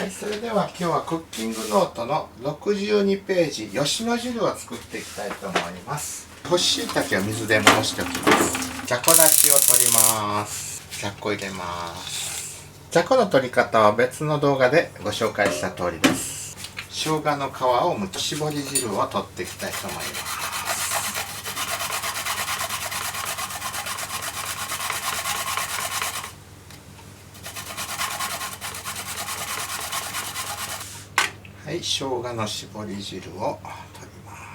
い、それでは今日はクッキングノートの62ページ吉野汁を作っていきたいと思います。干し椎茸を水で戻しておきます。じゃこだしを取ります。じゃこ入れます。じゃこの取り方は別の動画でご紹介した通りです。生姜の皮をむき絞り汁を取っていきたいと思います。はい、生姜の絞り汁を取ります。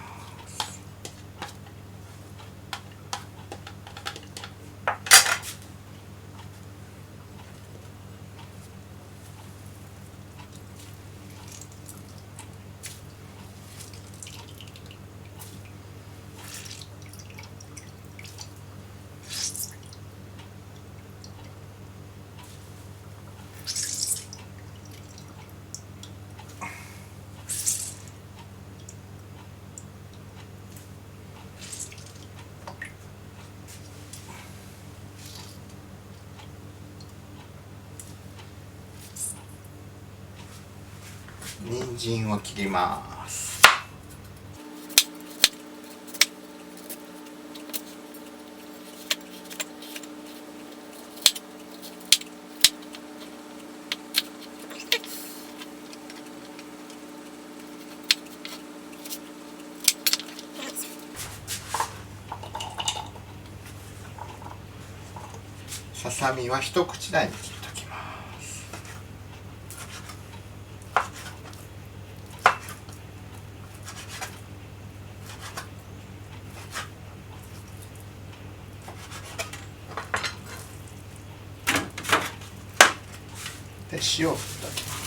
人参を切ります。ささみは一口大に切っておきます。で、塩を振っておきます。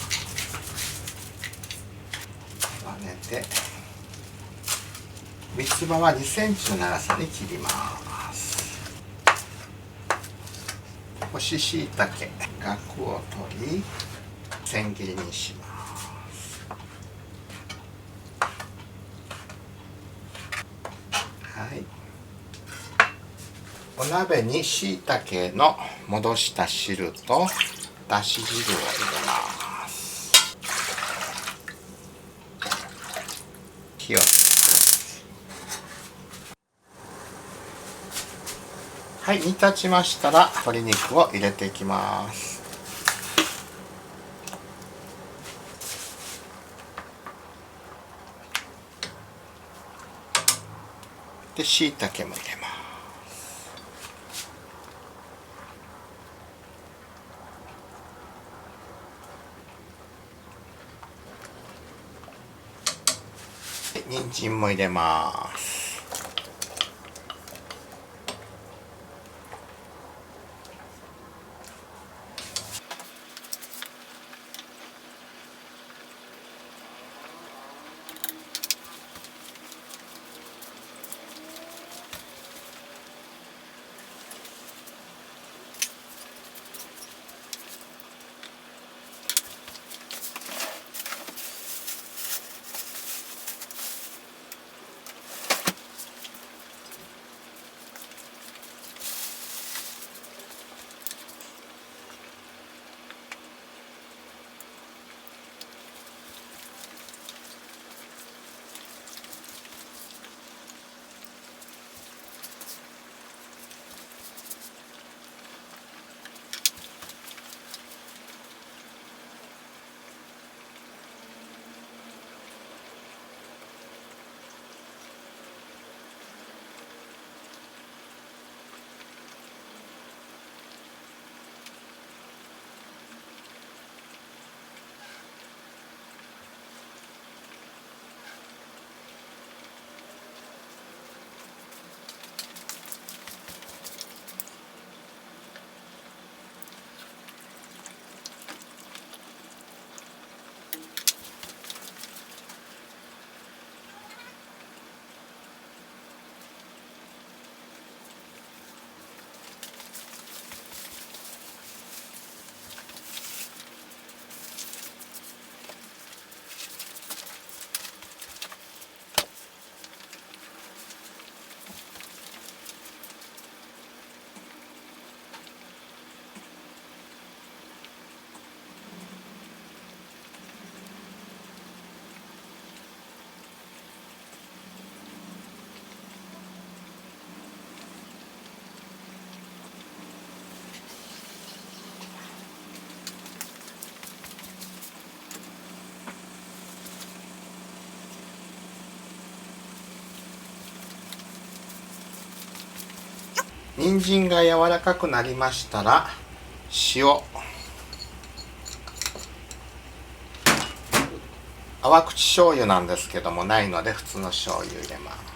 混ぜて三つ葉は2センチの長さに切ります。干し椎茸、ガクを取り千切りにします。はい、お鍋に椎茸の戻した汁とだし汁を入れます。火をつけます。はい、煮立ちましたら鶏肉を入れていきます。で、椎茸も入れます。人参も入れます。人参が柔らかくなりましたら塩、淡口醤油なんですけどもないので普通の醤油入れます。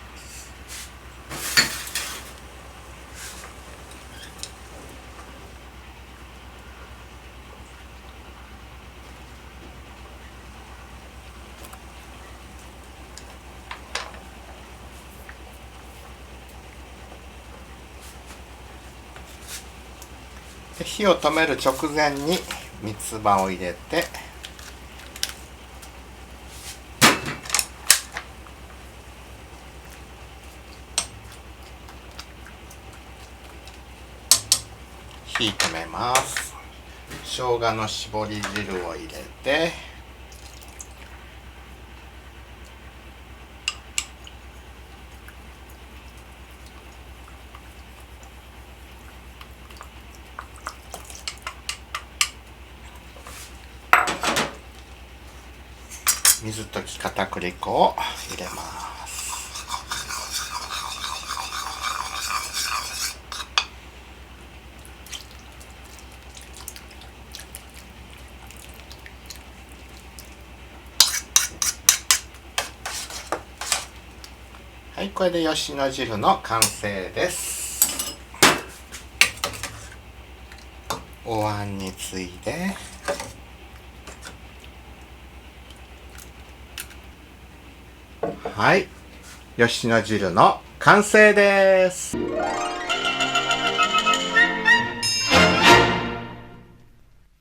火を止める直前に三つ葉を入れて火止めます。生姜の絞り汁を入れて水溶き片栗粉を入れます。はい、これで吉野汁の完成です。お椀についではい、吉野汁の完成です。